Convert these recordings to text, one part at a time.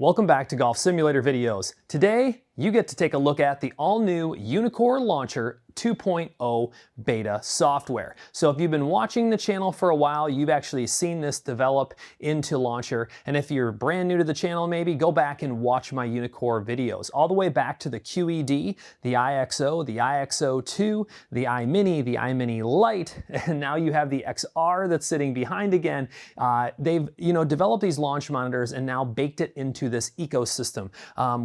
Welcome back to Golf Simulator videos. Today, you get to take a look at the all-new UNEEKOR Launcher 2.0 beta software. So if you've been watching the channel for a while, you've actually seen this develop into Launcher. And if you're brand new to the channel, maybe go back and watch my UNEEKOR videos, all the way back to the QED, the IXO, the IXO2, the iMini, the iMini Lite, and now you have the XR that's sitting behind again. They've developed these launch monitors and now baked it into this ecosystem,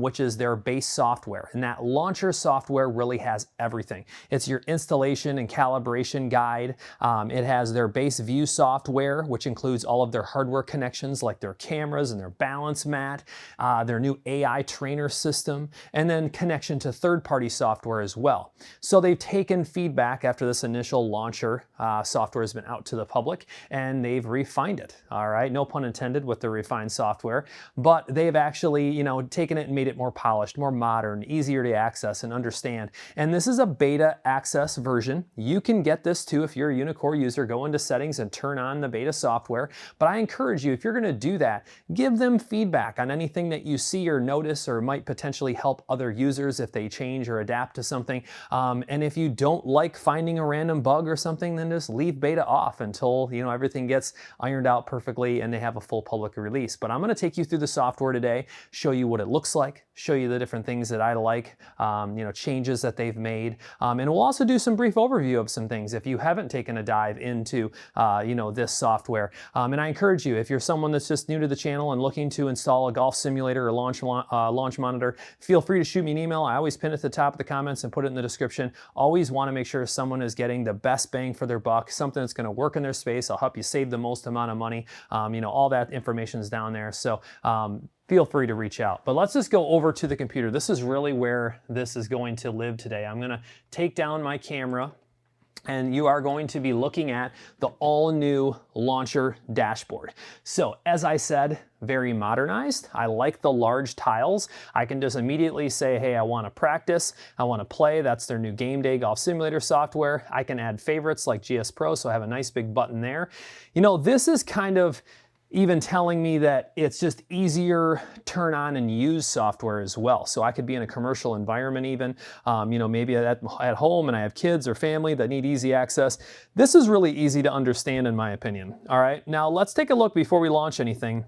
which is their base software. And that Launcher software really has everything. It's your installation and calibration guide. It has their base view software, which includes all of their hardware connections like their cameras and their balance mat, their new AI trainer system, and then connection to third-party software as well. So they've taken feedback after this initial Launcher software has been out to the public, and they've refined it. All right, no pun intended with the refined software, but they've actually, taken it and made it more polished, more modern, easier to access and understand. And this is a beta access version. You can get this too if you're a UNEEKOR user. Go into settings and turn on the beta software. But I encourage you, if you're going to do that, give them feedback on anything that you see or notice or might potentially help other users if they change or adapt to something. And if you don't like finding a random bug or something, then just leave beta off until everything gets ironed out perfectly and they have a full public release. But I'm going to take you through the software today, show you what it looks like, show you the different things that I like, changes that they've made, and we'll also do some brief overview of some things if you haven't taken a dive into this software. And I encourage you, if you're someone that's just new to the channel and looking to install a golf simulator or launch monitor, feel free to shoot me an email. I always pin it at the top of the comments and put it in the description. Always want to make sure someone is getting the best bang for their buck, something that's going to work in their space. I'll help you save the most amount of money. All that information is down there. So feel free to reach out. But let's just go over to the computer. This is really where this is going to live today. I'm going to take down my camera, and you are going to be looking at the all-new Launcher dashboard. So as I said, very modernized. I like the large tiles. I can just immediately say, hey, I want to practice, I want to play. That's their new Game Day Golf Simulator software. I can add favorites like GS Pro, so I have a nice big button there. This is kind of even telling me that it's just easier turn on and use software as well. So I could be in a commercial environment even, maybe at home and I have kids or family that need easy access. This is really easy to understand in my opinion. All right, now let's take a look before we launch anything.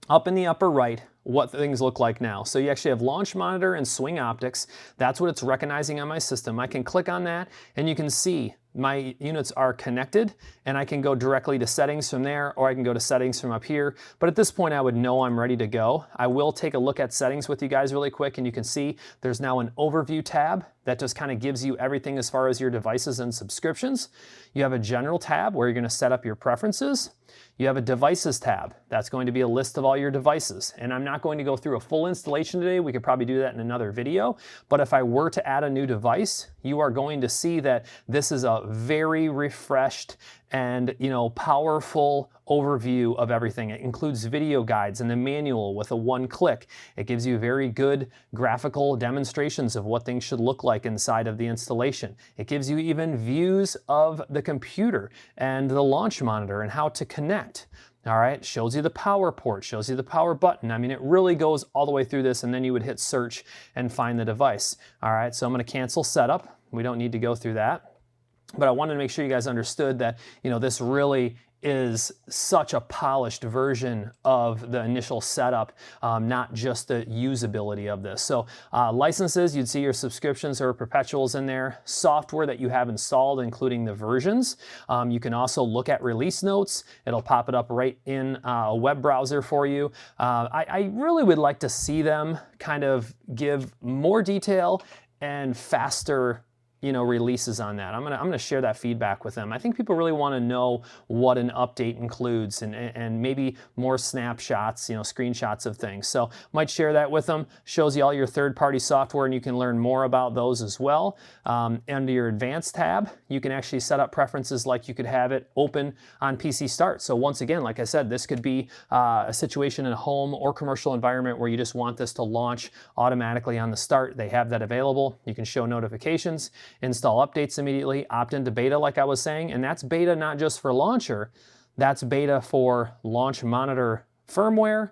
Up in the upper right, what things look like now. So you actually have launch monitor and swing optics. That's what it's recognizing on my system. I can click on that and you can see my units are connected, and I can go directly to settings from there, or I can go to settings from up here. But at this point, I would know I'm ready to go. I will take a look at settings with you guys really quick, and you can see there's now an overview tab that just kind of gives you everything as far as your devices and subscriptions. You have a general tab where you're going to set up your preferences. You have a devices tab. That's going to be a list of all your devices. And I'm not going to go through a full installation today. We could probably do that in another video. But if I were to add a new device, you are going to see that this is a very refreshed and powerful overview of everything. It includes video guides and a manual with a one click. It gives you very good graphical demonstrations of what things should look like inside of the installation. It gives you even views of the computer and the launch monitor and how to connect. All right, shows you the power port, shows you the power button. I mean, it really goes all the way through this, and then you would hit search and find the device. All right, so I'm going to cancel setup. We don't need to go through that. But I wanted to make sure you guys understood that, this really is such a polished version of the initial setup, not just the usability of this. So licenses, you'd see your subscriptions or perpetuals in there, software that you have installed, including the versions. You can also look at release notes. It'll pop it up right in a web browser for you. I really would like to see them kind of give more detail and faster releases on that. I'm gonna share that feedback with them. I think people really want to know what an update includes and maybe more snapshots, screenshots of things. So might share that with them. Shows you all your third-party software, and you can learn more about those as well. Under your advanced tab, you can actually set up preferences like you could have it open on PC Start. So once again, like I said, this could be a situation in a home or commercial environment where you just want this to launch automatically on the start. They have that available. You can show notifications, install updates immediately, opt into beta like I was saying, and that's beta not just for Launcher, that's beta for launch monitor firmware,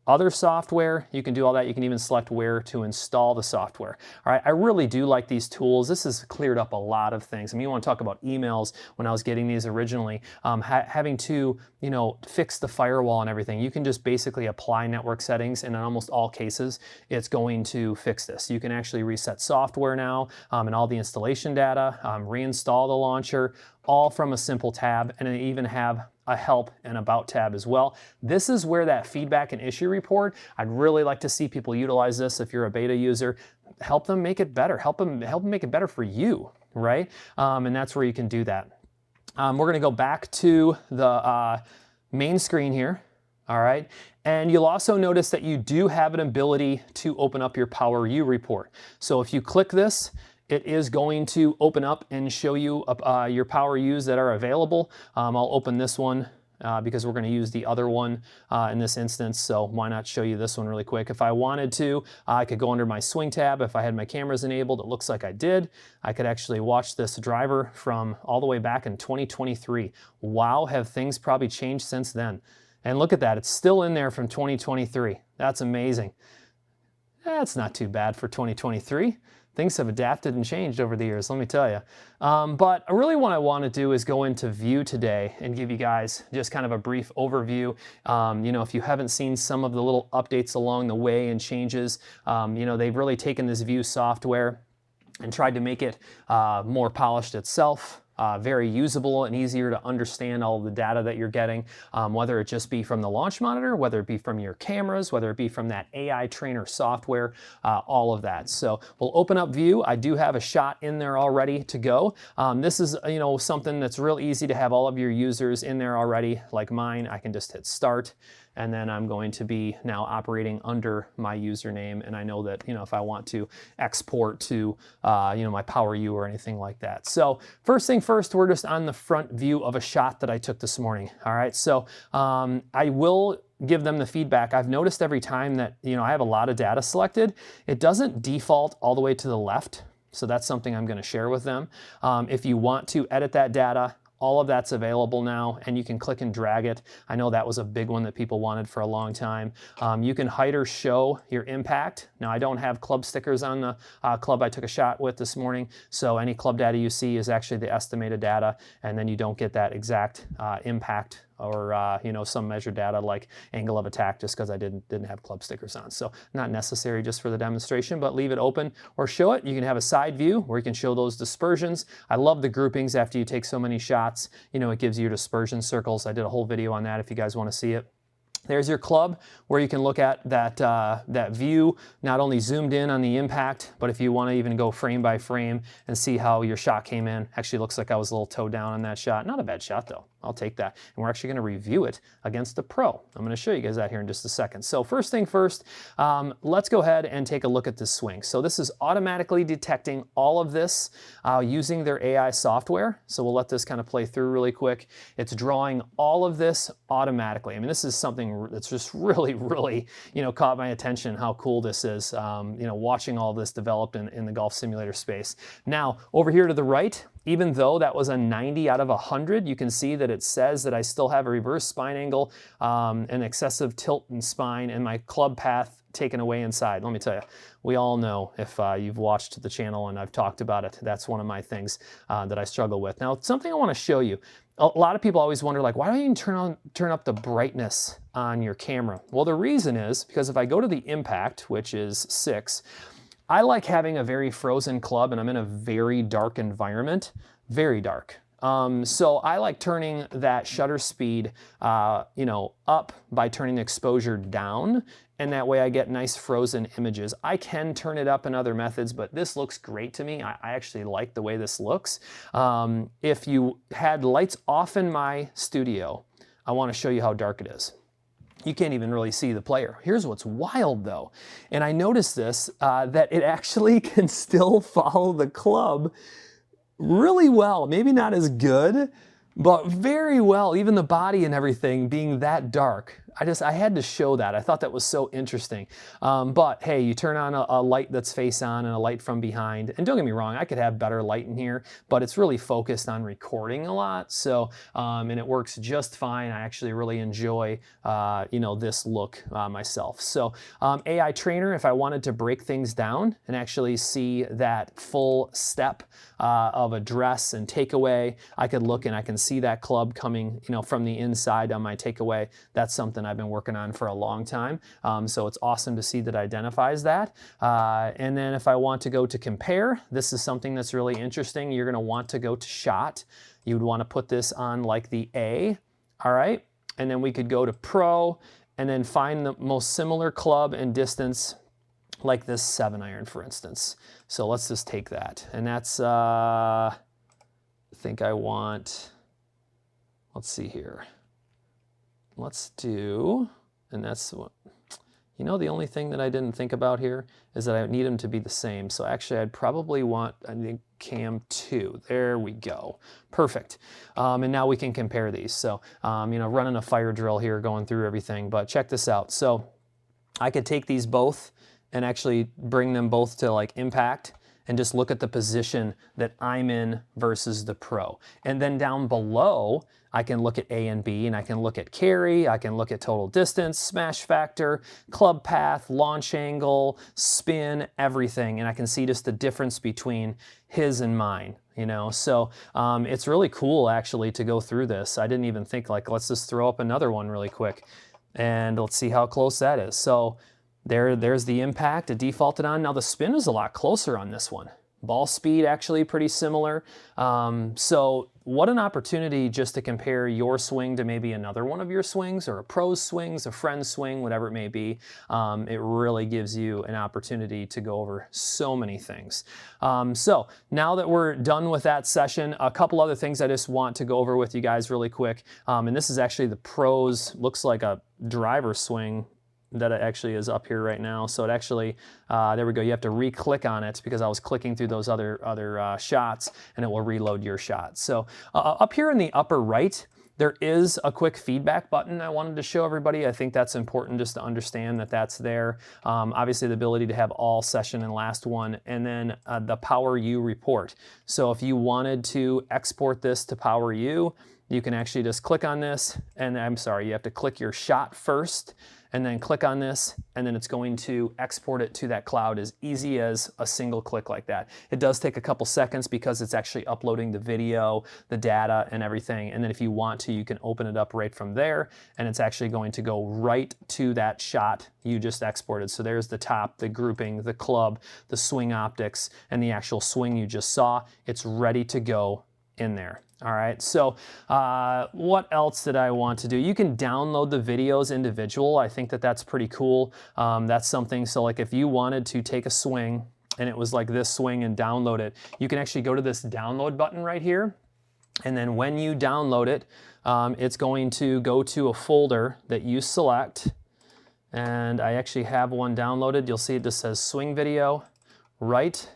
other software, you can do all that. You can even select where to install the software. All right, I really do like these tools. This has cleared up a lot of things. I mean, you want to talk about emails when I was getting these originally, having to, you know, fix the firewall and everything. You can just basically apply network settings, and in almost all cases, it's going to fix this. You can actually reset software now and all the installation data, reinstall the launcher, all from a simple tab, and I even have a help and about tab as well. This is where that feedback and issue report, I'd really like to see people utilize this. If you're a beta user, help them make it better. Help them make it better for you, right? And that's where you can do that. We're gonna go back to the main screen here, all right? And you'll also notice that you do have an ability to open up your PowerU report. So if you click this, it is going to open up and show you your PowerUs that are available. I'll open this one because we're going to use the other one in this instance, so why not show you this one really quick. If I wanted to, I could go under my swing tab. If I had my cameras enabled, it looks like I did. I could actually watch this driver from all the way back in 2023. Wow, have things probably changed since then. And look at that, it's still in there from 2023. That's amazing. That's not too bad for 2023. Things have adapted and changed over the years, let me tell you. But really what I want to do is go into view today and give you guys just kind of a brief overview. You know, if you haven't seen some of the little updates along the way and changes, you know, they've really taken this view software and tried to make it more polished itself. Very usable and easier to understand all of the data that you're getting, whether it just be from the launch monitor, whether it be from your cameras, whether it be from that AI trainer software, all of that. So we'll open up view. I do have a shot in there already to go. This is, you know, something that's real easy to have all of your users in there already, like mine. I can just hit start. And then I'm going to be now operating under my username. And I know that, you know, if I want to export to, you know, my PowerU or anything like that. So first thing first, we're just on the front view of a shot that I took this morning. All right, so I will give them the feedback. I've noticed every time that, you know, I have a lot of data selected, it doesn't default all the way to the left. So that's something I'm going to share with them. If you want to edit that data, all of that's available now, and you can click and drag it. I know that was a big one that people wanted for a long time. You can hide or show your impact. Now, I don't have club stickers on the club I took a shot with this morning, so any club data you see is actually the estimated data, and then you don't get that exact impact or you know, some measured data like angle of attack, just because I didn't have club stickers on. So not necessary just for the demonstration, but leave it open or show it. You can have a side view where you can show those dispersions. I love the groupings after you take so many shots. You know, it gives you your dispersion circles. I did a whole video on that if you guys want to see it. There's your club where you can look at that, that view, not only zoomed in on the impact, but if you want to even go frame by frame and see how your shot came in. Actually looks like I was a little toe down on that shot. Not a bad shot though. I'll take that. And we're actually going to review it against the Pro. I'm going to show you guys that here in just a second. So first thing first, let's go ahead and take a look at this swing. So this is automatically detecting all of this using their AI software. So we'll let this kind of play through really quick. It's drawing all of this automatically. I mean, this is something that's just really, you know, caught my attention, how cool this is, you know, watching all this developed in the golf simulator space. Now, over here to the right, even though that was a 90 out of 100, you can see that it says that I still have a reverse spine angle, an excessive tilt in spine, and my club path taken away inside. Let me tell you, we all know, if you've watched the channel and I've talked about it, that's one of my things that I struggle with. Now, something I want to show you. A lot of people always wonder, like, why don't you turn up the brightness on your camera? Well, the reason is because if I go to the impact, which is 6, I like having a very frozen club, and I'm in a very dark environment, very dark. So I like turning that shutter speed, you know, up by turning the exposure down, and that way I get nice frozen images. I can turn it up in other methods, but this looks great to me. I actually like the way this looks. If you had lights off in my studio, I want to show you how dark it is. You can't even really see the player. Here's what's wild though, and I noticed this, that it actually can still follow the club really well. Maybe not as good, but very well, even the body and everything being that dark. I had to show that. I thought that was so interesting. But hey, you turn on a light that's face on and a light from behind. And don't get me wrong, I could have better light in here, but it's really focused on recording a lot. So, and it works just fine. I actually really enjoy, you know, this look myself. So AI Trainer, if I wanted to break things down and actually see that full step of address and takeaway, I could look and I can see that club coming, you know, from the inside on my takeaway. That's something I've been working on for a long time. So it's awesome to see that it identifies that. And then if I want to go to compare, this is something that's really interesting. You're gonna want to go to shot. You would want to put this on like the A, all right? And then we could go to Pro and then find the most similar club and distance, like this 7-iron, for instance. So let's just take that. And that's, I think I want, let's see here. Let's do, and that's what, you know, the only thing that I didn't think about here is that I need them to be the same. So actually I'd probably want, I think, cam 2. There we go. Perfect. And now we can compare these. So, you know, running a fire drill here, going through everything, but check this out. So I could take these both and actually bring them both to like impact and just look at the position that I'm in versus the Pro. And then down below, I can look at A and B, and I can look at carry, I can look at total distance, smash factor, club path, launch angle, spin, everything. And I can see just the difference between his and mine, you know? So it's really cool actually to go through this. I didn't even think like, let's just throw up another one really quick and let's see how close that is. So there's the impact, it defaulted on. Now the spin is a lot closer on this one. Ball speed actually pretty similar. So what an opportunity just to compare your swing to maybe another one of your swings or a pro's swings, a friend's swing, whatever it may be. It really gives you an opportunity to go over so many things. So now that we're done with that session, a couple other things I just want to go over with you guys really quick. And this is actually the pro's, looks like a driver swing that it actually is up here right now. So it actually, there we go. You have to re-click on it because I was clicking through those other shots and it will reload your shot. So up here in the upper right, there is a quick feedback button I wanted to show everybody. I think that's important just to understand that that's there. Obviously the ability to have all session and last one, and then the PowerU report. So if you wanted to export this to PowerU, you can actually just click on this, and I'm sorry, you have to click your shot first, and then click on this, and then it's going to export it to that cloud as easy as a single click like that. It does take a couple seconds because it's actually uploading the video, the data, and everything. And then if you want to, you can open it up right from there, and it's actually going to go right to that shot you just exported. So there's the top, the grouping, the club, the swing optics, and the actual swing you just saw. It's ready to go in there. All right, so what else did I want to do? You can download the videos individual. I think that that's pretty cool. That's something, so like if you wanted to take a swing and it was like this swing and download it, you can actually go to this download button right here. And then when you download it, it's going to go to a folder that you select. And I actually have one downloaded. You'll see it just says swing video, right?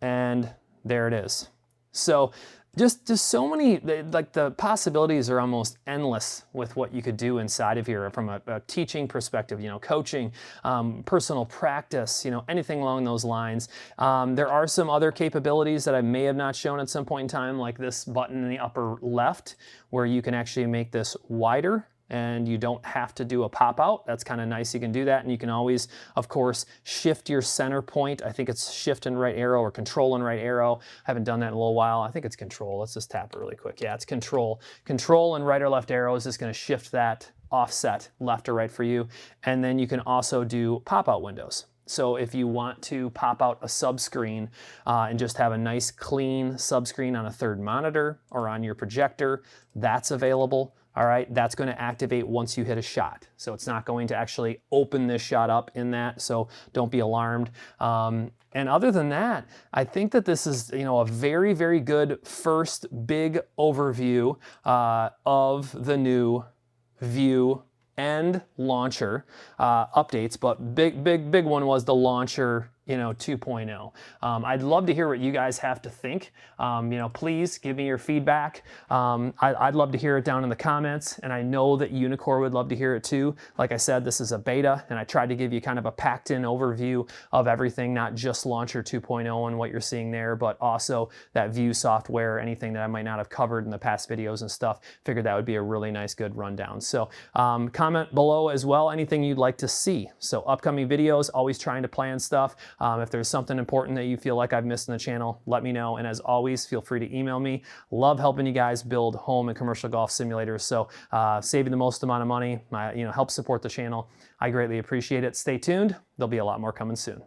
And there it is. So just so many, like the possibilities are almost endless with what you could do inside of here from a teaching perspective, you know, coaching, personal practice, you know, anything along those lines. There are some other capabilities that I may have not shown at some point in time, like this button in the upper left, where you can actually make this wider and you don't have to do a pop out. That's kind of nice. You can do that, and you can always, of course, shift your center point. I think it's shift and right arrow or control and right arrow. I haven't done that in a little while. I think it's control. Let's just tap it really quick. Yeah, it's control. Control and right or left arrow is just going to shift that offset left or right for you. And then you can also do pop out windows. So if you want to pop out a subscreen and just have a nice clean subscreen on a third monitor or on your projector, that's available. All right, that's going to activate once you hit a shot. So it's not going to actually open this shot up in that, so don't be alarmed. And other than that, I think that this is, you know, a very, very good first big overview of the new View and launcher updates, but big one was the launcher 2.0. I'd love to hear what you guys have to think. Please give me your feedback. I'd love to hear it down in the comments, and I know that UNEEKOR would love to hear it too. Like I said, this is a beta, and I tried to give you kind of a packed-in overview of everything, not just Launcher 2.0 and what you're seeing there, but also that View software, anything that I might not have covered in the past videos and stuff. Figured that would be a really nice, good rundown. So comment below as well, anything you'd like to see. So upcoming videos, always trying to plan stuff. If there's something important that you feel like I've missed in the channel, let me know. And as always, feel free to email me. Love helping you guys build home and commercial golf simulators. So saving the most amount of money, help support the channel. I greatly appreciate it. Stay tuned. There'll be a lot more coming soon.